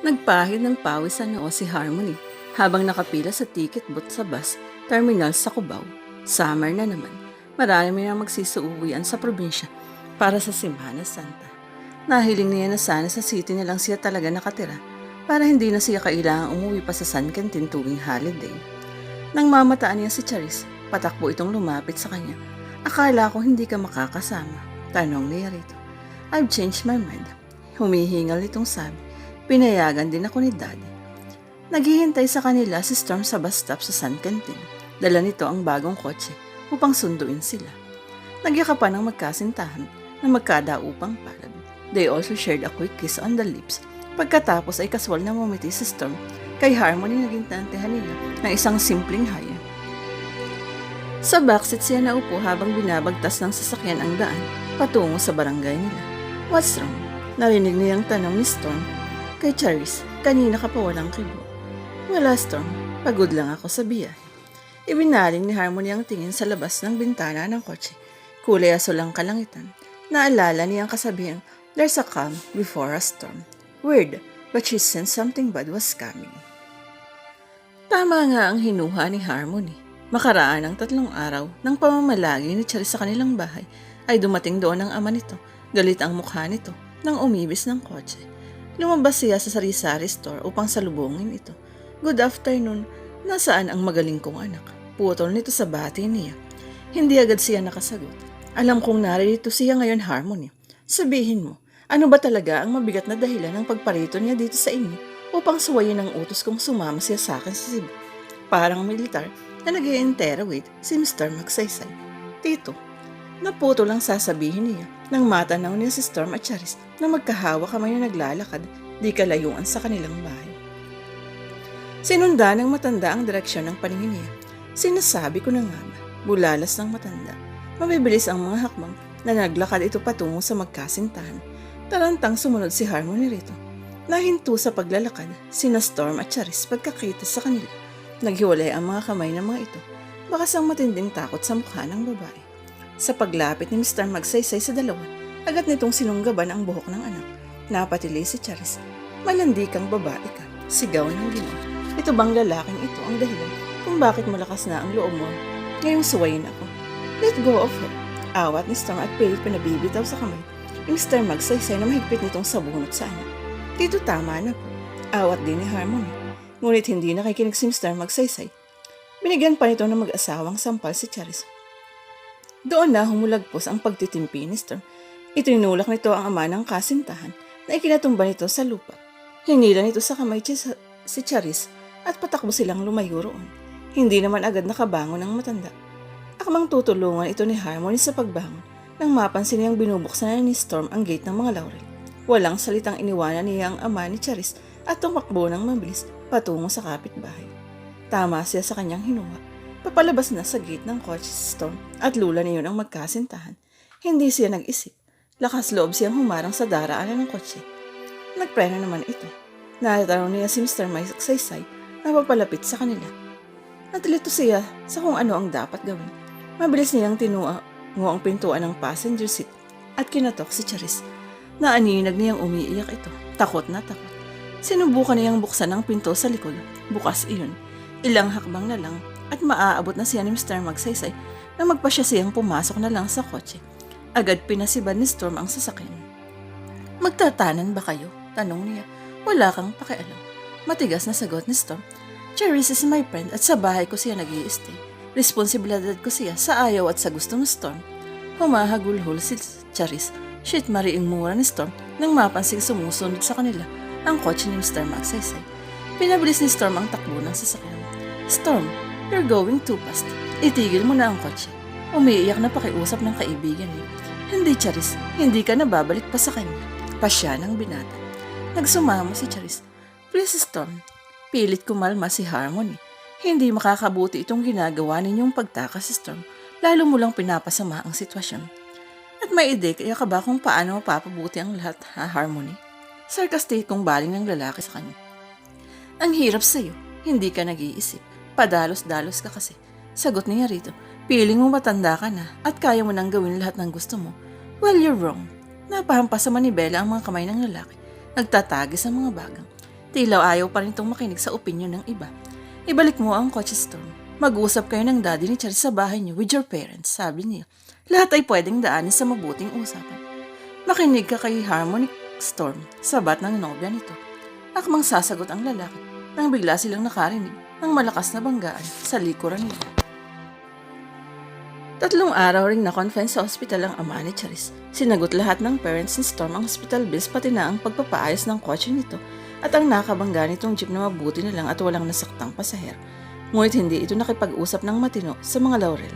Nagpahid ng pawis sa noo si Harmony habang nakapila sa ticket booth sa bus terminal sa Cubao. Summer na naman. Marami na magsisuuwian sa probinsya para sa Semana Santa. Nahiling niya na sana sa city na lang siya talaga nakatira para hindi na siya kailangang umuwi pa sa San Quintin tuwing holiday. Nang mamataan niya si Charis, patakbo itong lumapit sa kanya. Akala ko hindi ka makakasama. Tanong niya rito. I've changed my mind. Humihingal nitong sabi. Pinayagan din ako ni Daddy. Naghihintay sa kanila si Storm sa bus stop sa San Quintin. Dala nito ang bagong kotse upang sunduin sila. Nagyakapan ng magkasintahan na magkadaupang palad. They also shared a quick kiss on the lips. Pagkatapos ay kaswal na mumiti si Storm kay Harmony naging tantehan nila ng isang simpleng haya. Sa backseat siya naupo habang binabagtas ng sasakyan ang daan patungo sa barangay nila. What's wrong? Narinig niyang tanong ni Storm kay Charis, kanina ka pa walang kibo. Wala, Storm. Pagod lang ako sa biyahe. Ibinaling ni Harmony ang tingin sa labas ng bintana ng kotse. Kulay asul ang kalangitan. Naalala niyang kasabihang, there's a calm before a storm. Weird, but she sensed something bad was coming. Tama nga ang hinuha ni Harmony. Makaraan ng 3 araw ng pamamalagi ni Charis sa kanilang bahay ay dumating doon ang ama nito. Galit ang mukha nito nang umibis ng kotse. Lumabas siya sa sari-sari store upang salubungin ito. Good afternoon, nasaan ang magaling kong anak? Putol nito sa bati niya. Hindi agad siya nakasagot. Alam kong narito siya ngayon, Harmony. Sabihin mo, ano ba talaga ang mabigat na dahilan ng pagparito niya dito sa inyo upang suwayin ang utos kong sumama siya sa akin sa Cebu? Parang militar na nag-i-interrogate si Mr. Magsaysay. Tito, naputo lang sasabihin niya nang matanaw niya si Storm at Charis na magkahawa kamay na naglalakad di kalayuan sa kanilang bahay. Sinunda ng matanda ang direksyon ng paningin niya. Sinasabi ko na nga ba, bulalas ng matanda. Mabibilis ang mga hakbang na naglakad ito patungo sa magkasintahan. Tarantang sumunod si Harmony rito. Nahinto sa paglalakad sina Storm at Charis pagkakita sa kanila. Naghiwalay ang mga kamay ng mga ito. Bakas ang matinding takot sa mukha ng babae. Sa paglapit ni Mr. Magsaysay sa dalawa, agad nitong sinunggaban ang buhok ng anak. Napatili si Charis. Malandi kang babae ka. Sigaw ng ginawa. Ito bang lalaking ito ang dahilan kung bakit malakas na ang loob mo? Ngayong suwayin ako. Let go of her. Awat ni Storm at pilit pinabibitaw sa kamay ni Mr. Magsaysay na mahigpit nitong sabunot sa anak. Dito tama na po. Awat din ni Harmony. Ngunit hindi nakikinig si Mr. Magsaysay. Binigyan pa nito ng mag-asawang sampal si Charis. Doon na humulagpos ang pagtitimpi ni Storm. Itinulak nito ang ama ng kasintahan na ikinatumba nito sa lupa. Hinila nito sa kamay si Charis at patakbo silang lumayo roon. Hindi naman agad nakabangon ang matanda. Akmang tutulungan ito ni Harmony sa pagbangon nang mapansin niyang binubuksan na ni Storm ang gate ng mga laurel. Walang salitang iniwanan niya ang ama ni Charis at tumakbo ng mabilis patungo sa kapitbahay. Tama siya sa kanyang hinuha. Papalabas na sa gate ng kotse si Storm at lula niyon ang magkasintahan. Hindi siya nag-isip. Lakas loob siyang humarang sa daraanan ng kotse. Nagpreno naman ito. Natanong niya si Mr. Magsaysay na papalapit sa kanila. Natilito siya sa kung ano ang dapat gawin. Mabilis niyang tinuango ang pintuan ng passenger seat at kinatok si Charis. Naaninag niyang umiiyak ito. Takot na takot. Sinubukan niyang buksan ang pinto sa likod. Bukas iyon. Ilang hakbang na lang at maaabot na siya ni Mr. Magsaysay na magpasya siyang pumasok na lang sa kotse. Agad pinasiban ni Storm ang sasakyan. Magtatanan ba kayo? Tanong niya. Wala kang pakialam. Matigas na sagot ni Storm. Charis is my friend at sa bahay ko siya nag-i-stay. Responsibilidad ko siya sa ayaw at sa gusto ng Storm. Humahagulhol si Charis. Shit mariing mura ni Storm nang mapansing sumusunod sa kanila ang kotse ni Mr. Magsaysay. Pinabilis ni Storm ang takbo ng sasakyan. Storm, you're going too fast. Itigil mo na ang kotse. Umiiyak na pakiusap ng kaibigan niya. Hindi, Charis. Hindi ka na babalik pa sa kanya. Pasya ng binata. Nagsumamo si Charis. Please, Storm. Pilit kumalma si Harmony. Hindi makakabuti itong ginagawa ninyong pagtakas si Storm. Lalo mo lang pinapasama ang sitwasyon. At may ide kaya ka ba kung paano mapapabuti ang lahat, ha, Harmony? Sarcastic kong baling ng lalaki sa kanya. Ang hirap sa'yo. Hindi ka nag-iisip. Padalos-dalos ka kasi. Sagot niya rito. Piling mo matanda ka na at kaya mo nang gawin lahat ng gusto mo. Well, you're wrong. Napahampas sa manibela ang mga kamay ng lalaki. Nagtatagis ang mga bagang. Tila ayaw pa rin itong makinig sa opinyon ng iba. Ibalik mo ang kotse, Storm. Mag-usap kayo ng daddy ni Charis sa bahay niyo with your parents, sabi niya. Lahat ay pwedeng daanin sa mabuting usapan. Makinig ka kay Harmony, Storm, sabat ng nobya nito. Akmang sasagot ang lalaki nang bigla silang nakarinig ng malakas na banggaan sa likuran nila. 3 araw ring na-confine sa ospital ang ama ni Charis. Sinagot lahat ng parents ni Storm ang hospital bills pati na ang pagpapaayos ng kotse nito at ang nakabangga nitong jeep na mabuti na lang at walang nasaktang pasahero. Ngunit hindi ito nakipag-usap ng matino sa mga laurel.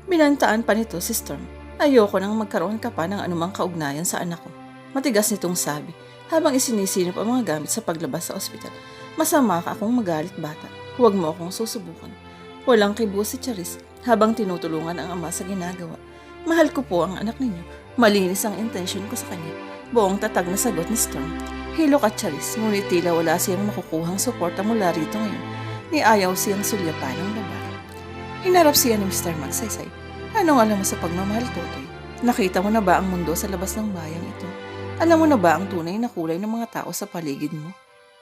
Binantaan pa nito si Storm. Ayoko nang magkaroon ka pa ng anumang kaugnayan sa anak ko. Matigas nitong sabi habang isinisinop ang mga gamit sa paglabas sa ospital. Masama ka akong magalit, bata. Huwag mo akong susubukan. Walang kibo si Charis habang tinutulungan ang ama sa ginagawa. Mahal ko po ang anak ninyo. Malinis ang intensyon ko sa kanya. Buong tatag na sagot ni Storm. Hilok at Charis, ngunit tila wala siyang makukuhang suporta mula rito ngayon. Ni ayaw siyang sulyapan ng babae. Hinarap siya ni Mr. Magsaysay. Anong alam mo sa pagmamahal, Totoy? Nakita mo na ba ang mundo sa labas ng bayang ito? Alam mo na ba ang tunay na kulay ng mga tao sa paligid mo?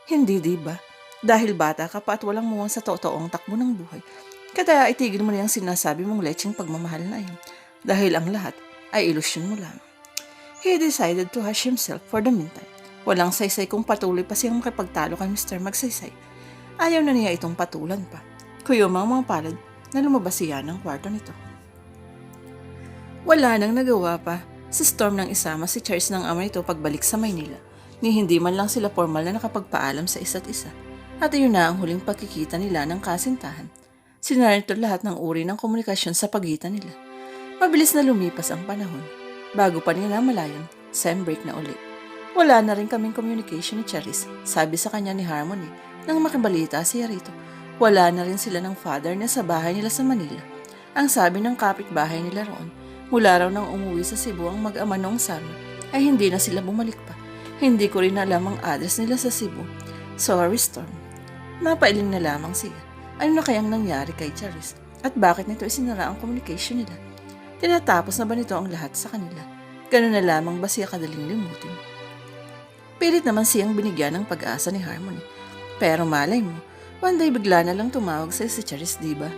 Hindi, di ba? Dahil bata ka pa at walang muwang sa totoong takbo ng buhay. Kaya itigil mo na yung sinasabi mong lecheng pagmamahal na yun. Dahil ang lahat ay ilusyon mo lang. He decided to hush himself for the meantime. Walang saysay kung patuloy pa siyang makipagtalo kay Mr. Magsaysay. Ayaw na niya itong patulan pa. Kuyumang mga palad na lumabas siya ng kwarto nito. Wala nang nagawa pa si Storm nang isama si Charles ng ama nito pagbalik sa Maynila. Ni hindi man lang sila formal na nakapagpaalam sa isa't isa. At iyon na ang huling pagkikita nila ng kasintahan. Sinara nito lahat ng uri ng komunikasyon sa pagitan nila. Mabilis na lumipas ang panahon. Bago pa nila malayan, sem break na uli. Wala na rin kaming communication ni Charis, sabi sa kanya ni Harmony nang makibalita siya rito. Wala na rin sila ng father niya sa bahay nila sa Manila. Ang sabi ng kapitbahay nila roon, mula raw nang umuwi sa Cebu ang mag-ama noong summer, ay hindi na sila bumalik pa. Hindi ko rin alam ang address nila sa Cebu. Sorry, Storm. Napailing na lamang siya. Ano na kayang nangyari kay Charis? At bakit nito isinara ang communication nila? Tinatapos na ba nito ang lahat sa kanila? Ganun na lamang ba siya kadaling limutin? Pilit naman siyang binigyan ng pag-asa ni Harmony. Pero malay mo, one day bigla na lang tumawag sa si Charis, diba?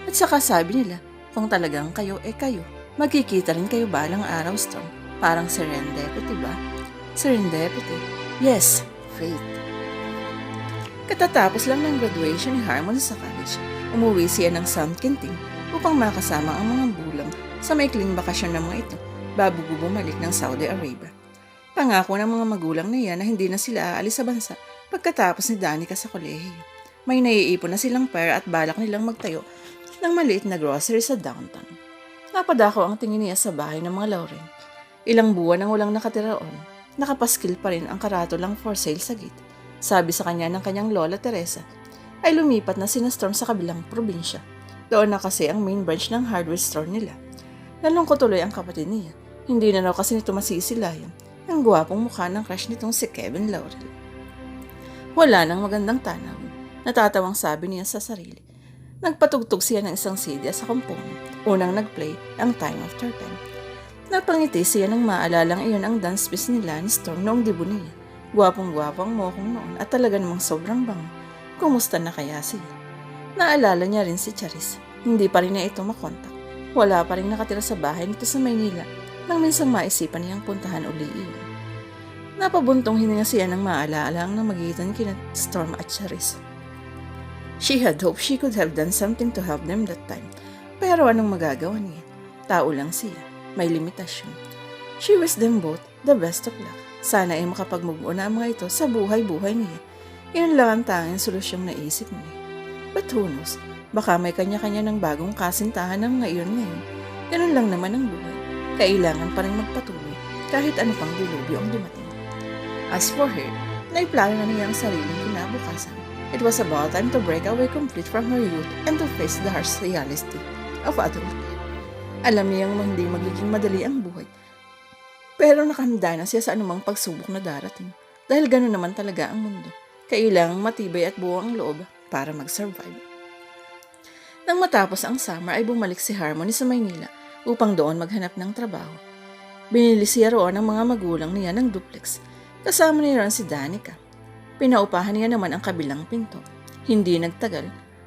At saka sabi nila, kung talagang kayo kayo, magkikita rin kayo balang araw, Storm. Parang serendipity ba? Serendipity? Yes, fate. Katatapos lang ng graduation ni Harmony sa college, umuwi siya ng San Quintin upang makasama ang mga bulang sa maikling bakasyon ng mga ito bago bumalik ng Saudi Arabia. Pangako ng mga magulang na yan na hindi na sila aalis sa bansa pagkatapos ni Danica sa kolehiyo. May naiipon na silang pera at balak nilang magtayo ng maliit na grocery sa downtown. Napadako ang tingin niya sa bahay ng mga Lauren. Ilang buwan nang walang nakatira roon, nakapaskil pa rin ang karatolang for sale sa gate. Sabi sa kanya ng kanyang lola Teresa, ay lumipat na sina Storm sa kabilang probinsya. Doon na kasi ang main branch ng hardware store nila. Nalungkot tuloy ang kapatid niya. Hindi na raw kasi nito masisilayan ang gwapong mukha ng crush nitong si Kevin Laurel. Wala nang magandang tanawin. Natatawang sabi niya sa sarili. Nagpatugtog siya ng isang CD sa component. Unang nagplay ang Time After Time. Napangiti siya nang maalalang iyon ang dance piece nila ni Storm noong debut niya. Gwapong-gwapong mokong noon at talaga namang sobrang bango. Kumusta na kaya siya? Naalala niya rin si Charis. Hindi pa rin niya ito makontak. Wala pa rin nakatira sa bahay nito sa Maynila nang minsang maisipan niyang puntahan uli iyon. Napabuntong hininga siya ng maalaala ang namagitan kina Storm at Charis. She had hoped she could have done something to help them that time. Pero anong magagawa niya? Tao lang siya. May limitasyon. She wished them both the best of luck. Sana ay makapag-move on na ang mga ito sa buhay-buhay niya. Iyon lang ang tanging solusyong naisip niya. But who knows? Baka may kanya-kanya ng bagong kasintahan ng mga iyon ngayon. Ganun lang naman ang buhay. Kailangan pa rin magpatuloy kahit ano pang dilubyo ang dumating. As for her, naiplano na niya ang sariling kinabukasan. It was about time to break away complete from her youth and to face the harsh reality of adulthood. Alam niyang hindi magiging madali ang buhay. Pero nakahanda na siya sa anumang pagsubok na darating. Dahil gano'n naman talaga ang mundo. Kailangang matibay at buo ang loob para mag-survive. Nang matapos ang summer ay bumalik si Harmony sa Maynila upang doon maghanap ng trabaho. Binili siya roon ng mga magulang niya ng duplex. Kasama niya roon si Danica. Pinaupahan niya naman ang kabilang pinto. Hindi nagtagal,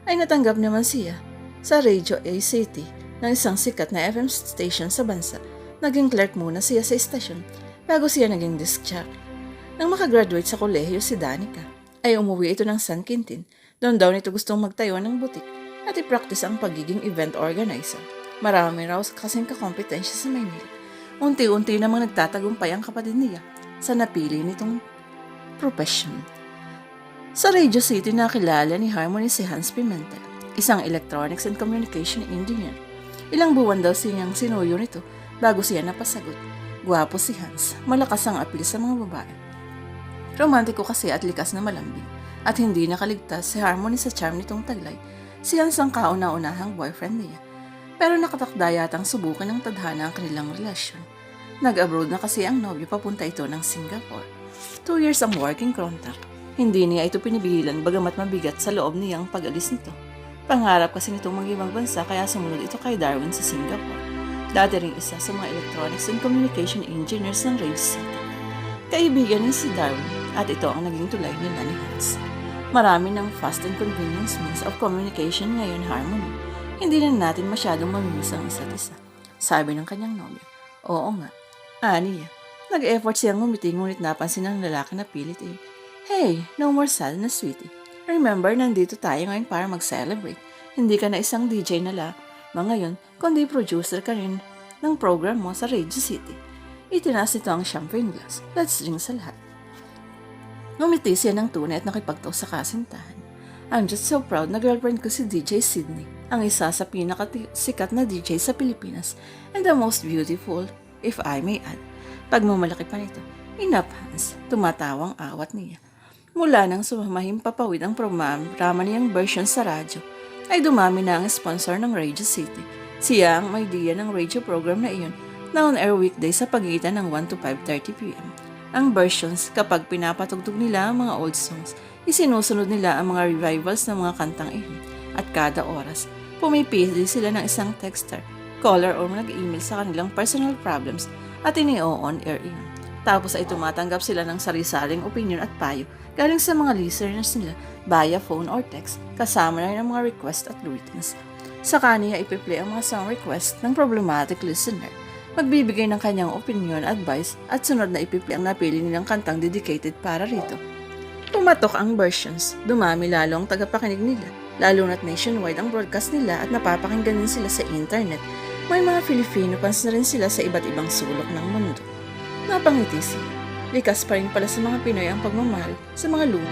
ay natanggap naman siya sa Radio A City ng isang sikat na FM station sa bansa. Naging clerk muna siya sa istasyon bago siya naging disc jockey. Nang makagraduate sa kolehiyo si Danica, ay umuwi ito ng San Quintin. Doon daw nito gustong magtayo ng butik at i-practice ang pagiging event organizer. Marami raw kasing kakompetensya sa Maynila. Unti-unti namang nagtatagumpay ang kapatid niya sa napili nitong profession. Sa Radio City nakilala ni Harmony si Hans Pimentel, isang electronics and communication engineer. Ilang buwan daw siyang sinuyo nito bago siya napasagot. Gwapo si Hans, malakas ang appeal sa mga babae. Romantiko kasi at likas na malambing, at hindi nakaligtas si Harmony sa charm nitong taglay. Si Hans ang kauna-unahang boyfriend niya, pero nakatakda yatang subukin ng tadhana ang kanilang relasyon. Nag-abroad na kasi ang nobyo papunta ito ng Singapore. 2 years ang working contract. Hindi niya ito pinibilan bagamat mabigat sa loob niyang pag-alis nito. Pangarap kasi nitong mag-ibang bansa kaya sumunod ito kay Darwin sa Singapore. Dati ring isa sa mga electronics and communication engineers ng Radio City. Kaibigan ni si Darwin at ito ang naging tulay nila ni Hans. Marami ng fast and convenience means of communication ngayon, Harmony. Hindi na natin masyadong mamimiss ang isa't isa. Sabi ng kanyang nobyo. Oo nga. Niya. Nag-effort siyang ngumiti ngunit napansin ng lalaki na pilit eh. Hey, no more sadness, sweetie. Remember, nandito tayo ngayon para mag-celebrate. Hindi ka na isang DJ na lamang ngayon, kundi producer ka rin ng program mo sa Radio City. Itinaas nito ang champagne glass. Let's drink sa lahat. Ngumiti siya ng tunay at nakipagtaw sa kasintahan. I'm just so proud na girlfriend ko si DJ Sydney, ang isa sa pinakasikat na DJ sa Pilipinas and the most beautiful, if I may add. Pagmamalaki pa nito, enough Hans, tumatawang awat niya. Mula nang sumamahim papawid ang programa niyang version sa radyo, ay dumami na ang sponsor ng Radio City. Siya ang may idea ng radio program na iyon na on-air weekday sa pagitan ng 1 to 5:30 p.m. Ang versions, kapag pinapatugtog nila ang mga old songs, isinusunod nila ang mga revivals ng mga kantang iyon. At kada oras, pumipili sila ng isang texter, caller o nag-email sa kanilang personal problems at ini-on-air iyon. Tapos ay tumatanggap sila ng sari-saring opinion at payo galing sa mga listeners nila via phone or text, kasama na ng mga request at greetings. Sa kaniya ipi-play ang mga song request ng problematic listener. Magbibigay ng kanyang opinion, advice, at sunod na ipi-play ang napili nilang kantang dedicated para rito. Pumatok ang versions, dumami lalo ang tagapakinig nila, lalo na't nationwide ang broadcast nila at napapakinggan din sila sa internet. May mga Filipino fans na rin sila sa iba't ibang sulok ng mundo. Napangiti siya. Likas pa rin pala sa mga Pinoy ang pagmamahal sa mga luma.